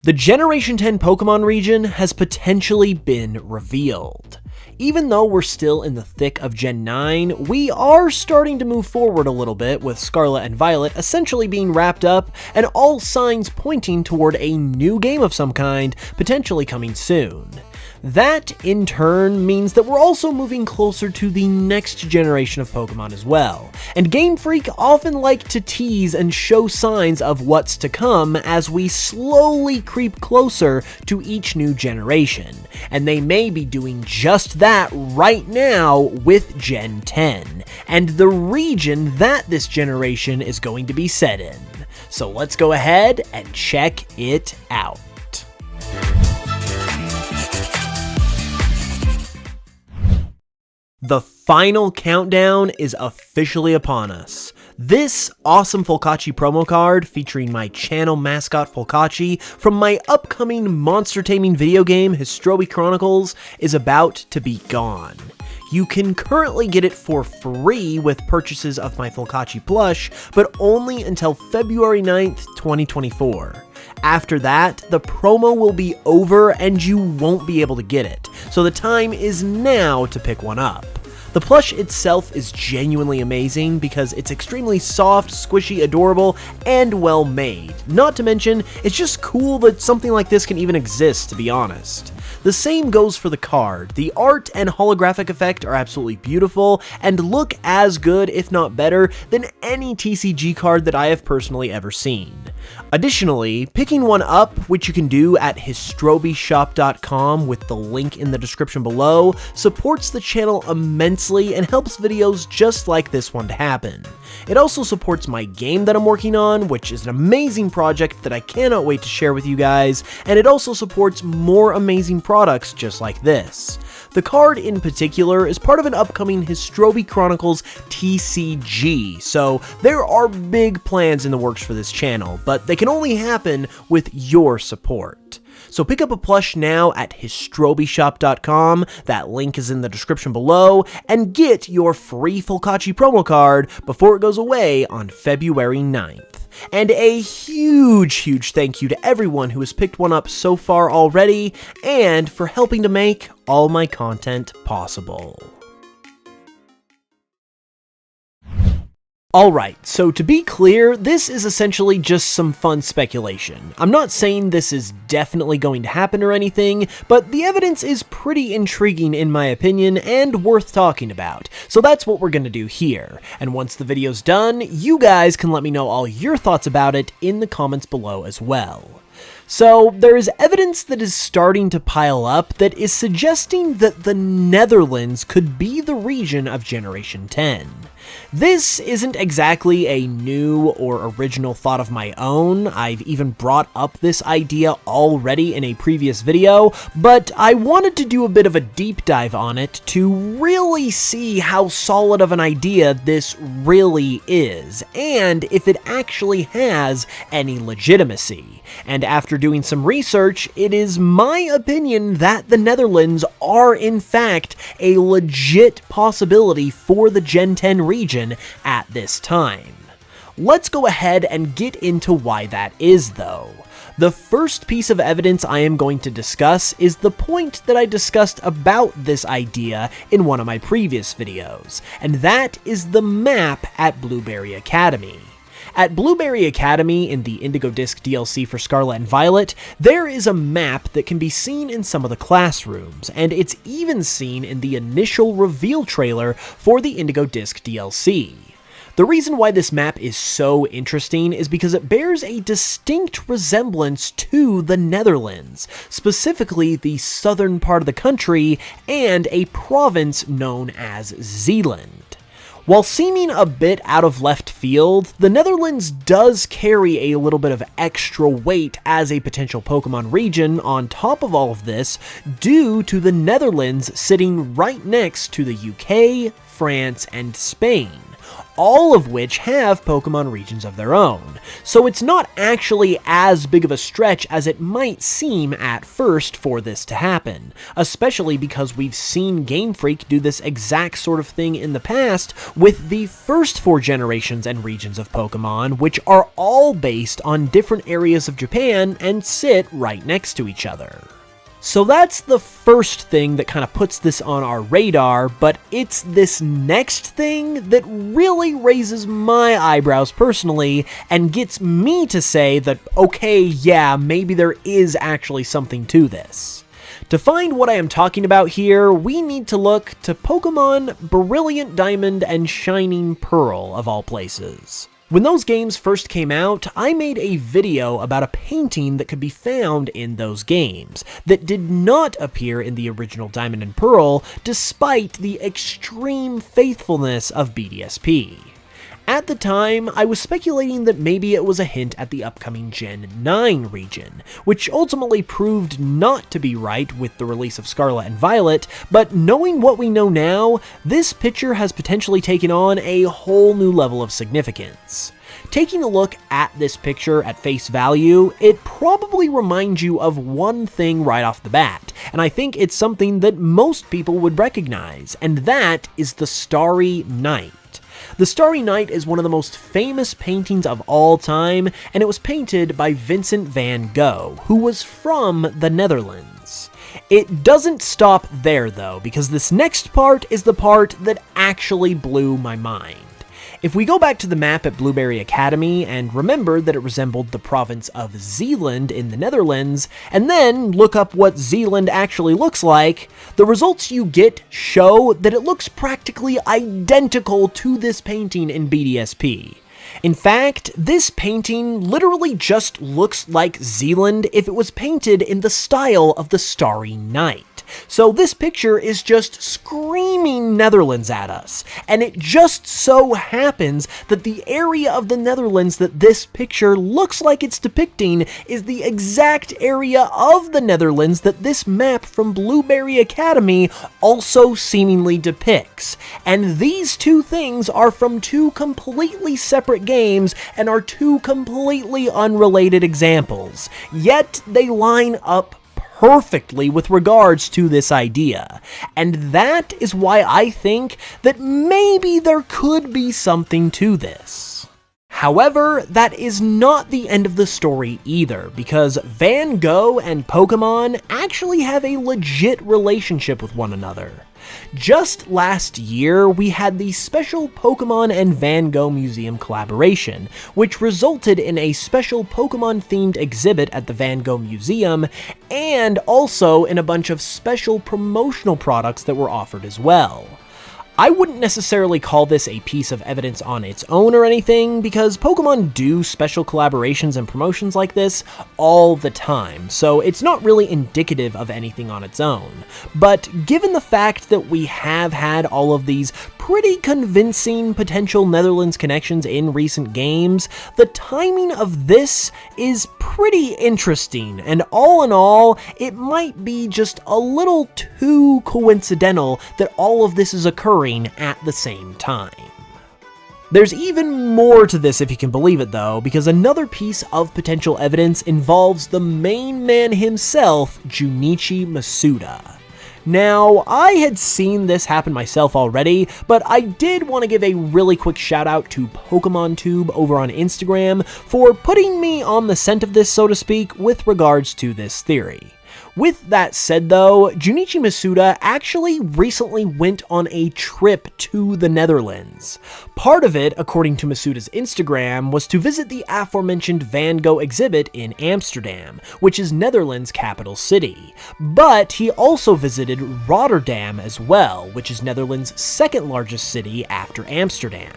The Generation 10 Pokemon region has potentially been revealed. Even though we're still in the thick of Gen 9, we are starting to move forward a little bit with Scarlet and Violet essentially being wrapped up and all signs pointing toward a new game of some kind potentially coming soon. That, in turn, means that we're also moving closer to the next generation of Pokemon as well, and Game Freak often like to tease and show signs of what's to come as we slowly creep closer to each new generation, and they may be doing just that right now with Gen 10, and the region that this generation is going to be set in. So let's go ahead and check it out. The final countdown is officially upon us. This awesome Folkachi promo card featuring my channel mascot Folkachi from my upcoming monster taming video game Histrobi Chronicles is about to be gone. You can currently get it for free with purchases of my Folkachi Plush, but only until February 9th, 2024. After that, the promo will be over and you won't be able to get it, so the time is now to pick one up. The plush itself is genuinely amazing because it's extremely soft, squishy, adorable, and well made. Not to mention, it's just cool that something like this can even exist, to be honest. The same goes for the card. The art and holographic effect are absolutely beautiful and look as good, if not better, than any TCG card that I have personally ever seen. Additionally, picking one up, which you can do at HistrobiShop.com with the link in the description below, supports the channel immensely and helps videos just like this one to happen. It also supports my game that I'm working on, which is an amazing project that I cannot wait to share with you guys, and it also supports more amazing products just like this. The card in particular is part of an upcoming Histrobi Chronicles TCG, so there are big plans in the works for this channel, but they can only happen with your support. So pick up a plush now at HistrobiShop.com, that link is in the description below, and get your free Folkachi promo card before it goes away on February 9th. And a huge thank you to everyone who has picked one up so far already, and for helping to make all my content possible. Alright, so to be clear, this is essentially just some fun speculation. I'm not saying this is definitely going to happen or anything, but the evidence is pretty intriguing in my opinion and worth talking about, so that's what we're gonna do here. And once the video's done, you guys can let me know all your thoughts about it in the comments below as well. So, there is evidence that is starting to pile up that is suggesting that the Netherlands could be the region of Generation 10. This isn't exactly a new or original thought of my own. I've even brought up this idea already in a previous video, but I wanted to do a bit of a deep dive on it to really see how solid of an idea this really is, and if it actually has any legitimacy. And after doing some research, it is my opinion that the Netherlands are in fact a legit possibility for the Gen 10 region at this time. Let's go ahead and get into why that is though. The first piece of evidence I am going to discuss is the point that I discussed about this idea in one of my previous videos, and that is the map at Blueberry Academy. At Blueberry Academy in the Indigo Disc DLC for Scarlet and Violet, there is a map that can be seen in some of the classrooms, and it's even seen in the initial reveal trailer for the Indigo Disc DLC. The reason why this map is so interesting is because it bears a distinct resemblance to the Netherlands, specifically the southern part of the country and a province known as Zeeland. While seeming a bit out of left field, the Netherlands does carry a little bit of extra weight as a potential Pokemon region on top of all of this, due to the Netherlands sitting right next to the UK, France, and Spain, all of which have Pokemon regions of their own. So it's not actually as big of a stretch as it might seem at first for this to happen, especially because we've seen Game Freak do this exact sort of thing in the past with the first 4 generations and regions of Pokemon, which are all based on different areas of Japan and sit right next to each other. So that's the first thing that kind of puts this on our radar, but it's this next thing that really raises my eyebrows personally and gets me to say that, okay, yeah, maybe there is actually something to this. To find what I am talking about here, we need to look to Pokemon Brilliant Diamond and Shining Pearl, of all places. When those games first came out, I made a video about a painting that could be found in those games that did not appear in the original Diamond and Pearl, despite the extreme faithfulness of BDSP. At the time, I was speculating that maybe it was a hint at the upcoming Gen 9 region, which ultimately proved not to be right with the release of Scarlet and Violet, but knowing what we know now, this picture has potentially taken on a whole new level of significance. Taking a look at this picture at face value, it probably reminds you of one thing right off the bat, and I think it's something that most people would recognize, and that is the Starry Night. The Starry Night is one of the most famous paintings of all time, and it was painted by Vincent van Gogh, who was from the Netherlands. It doesn't stop there though, because this next part is the part that actually blew my mind. If we go back to the map at Blueberry Academy and remember that it resembled the province of Zeeland in the Netherlands, and then look up what Zeeland actually looks like, the results you get show that it looks practically identical to this painting in BDSP. In fact, this painting literally just looks like Zeeland if it was painted in the style of the Starry Night. So this picture is just screaming Netherlands at us, and it just so happens that the area of the Netherlands that this picture looks like it's depicting is the exact area of the Netherlands that this map from Blueberry Academy also seemingly depicts. And these two things are from 2 completely separate games and are 2 completely unrelated examples, yet they line up perfectly with regards to this idea, and that is why I think that maybe there could be something to this. However, that is not the end of the story either, because Van Gogh and Pokemon actually have a legit relationship with one another. Just last year, we had the special Pokemon and Van Gogh Museum collaboration, which resulted in a special Pokemon-themed exhibit at the Van Gogh Museum, and also in a bunch of special promotional products that were offered as well. I wouldn't necessarily call this a piece of evidence on its own or anything, because Pokemon do special collaborations and promotions like this all the time, so it's not really indicative of anything on its own. But given the fact that we have had all of these pretty convincing potential Netherlands connections in recent games, the timing of this is pretty interesting, and all in all, it might be just a little too coincidental that all of this is occurring at the same time. There's even more to this if you can believe it though, because another piece of potential evidence involves the main man himself, Junichi Masuda. Now, I had seen this happen myself already, but I did want to give a really quick shout out to Pokemon Tube over on Instagram for putting me on the scent of this, so to speak, with regards to this theory. With that said though, Junichi Masuda actually recently went on a trip to the Netherlands. Part of it, according to Masuda's Instagram, was to visit the aforementioned Van Gogh exhibit in Amsterdam, which is Netherlands' capital city. But he also visited Rotterdam as well, which is Netherlands' second largest city after Amsterdam.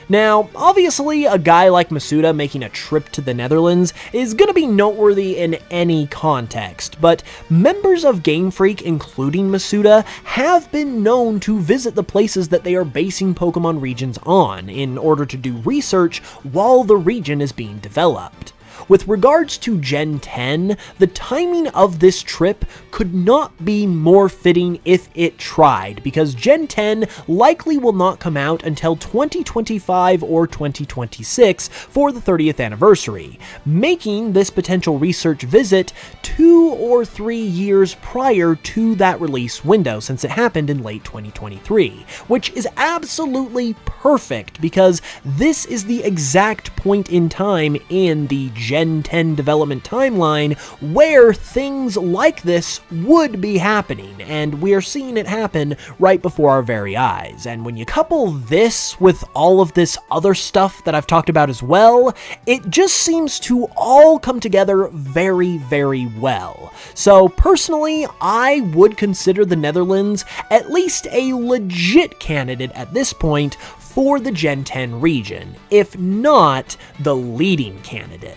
Now, obviously, a guy like Masuda making a trip to the Netherlands is going to be noteworthy in any context, but members of Game Freak, including Masuda, have been known to visit the places that they are basing Pokemon regions on in order to do research while the region is being developed. with regards to Gen 10, the timing of this trip could not be more fitting if it tried, because Gen 10 likely will not come out until 2025 or 2026 for the 30th anniversary, making this potential research visit 2 or 3 years prior to that release window, since it happened in late 2023, which is absolutely perfect because this is the exact point in time in the Gen 10 development timeline where things like this would be happening, and we are seeing it happen right before our very eyes. And when you couple this with all of this other stuff that I've talked about as well, it just seems to all come together very, very well. So personally, I would consider the Netherlands at least a legit candidate at this point for the Gen 10 region, if not the leading candidate.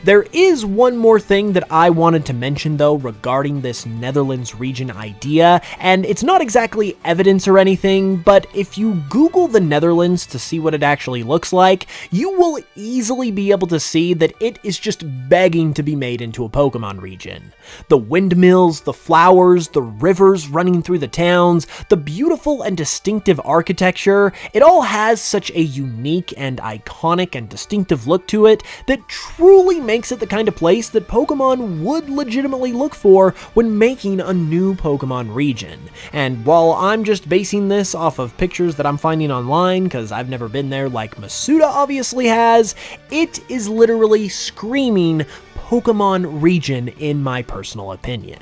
There is one more thing that I wanted to mention though regarding this Netherlands region idea, and it's not exactly evidence or anything, but if you Google the Netherlands to see what it actually looks like, you will easily be able to see that it is just begging to be made into a Pokemon region. The windmills, the flowers, the rivers running through the towns, the beautiful and distinctive architecture, it all has such a unique and iconic and distinctive look to it that truly makes it the kind of place that Pokemon would legitimately look for when making a new Pokemon region. And while I'm just basing this off of pictures that I'm finding online, because I've never been there like Masuda obviously has, it is literally screaming Pokemon region in my personal opinion.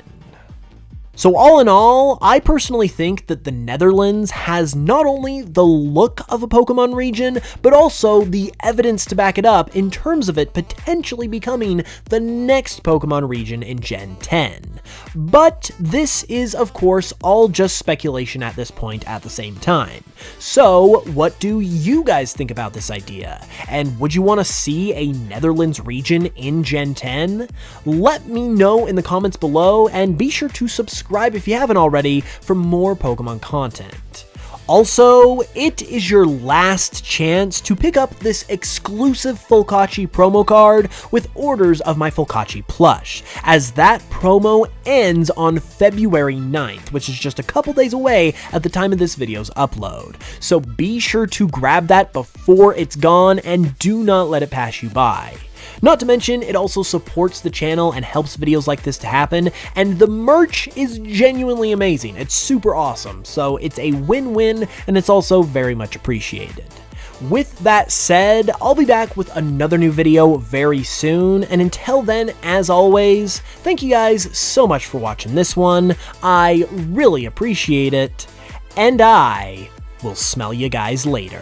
So all in all, I personally think that the Netherlands has not only the look of a Pokemon region, but also the evidence to back it up in terms of it potentially becoming the next Pokemon region in Gen 10. But this is, of course, all just speculation at this point at the same time. So what do you guys think about this idea? And would you want to see a Netherlands region in Gen 10? Let me know in the comments below, and be sure to subscribe if you haven't already for more Pokemon content. Also, it is your last chance to pick up this exclusive Folkachi promo card with orders of my Folkachi plush, as that promo ends on February 9th, which is just a couple days away at the time of this video's upload. So be sure to grab that before it's gone, and do not let it pass you by. Not to mention, it also supports the channel and helps videos like this to happen, and the merch is genuinely amazing. It's super awesome, so it's a win-win, and it's also very much appreciated. With that said, I'll be back with another new video very soon, and until then, as always, thank you guys so much for watching this one. I really appreciate it, and I will smell you guys later.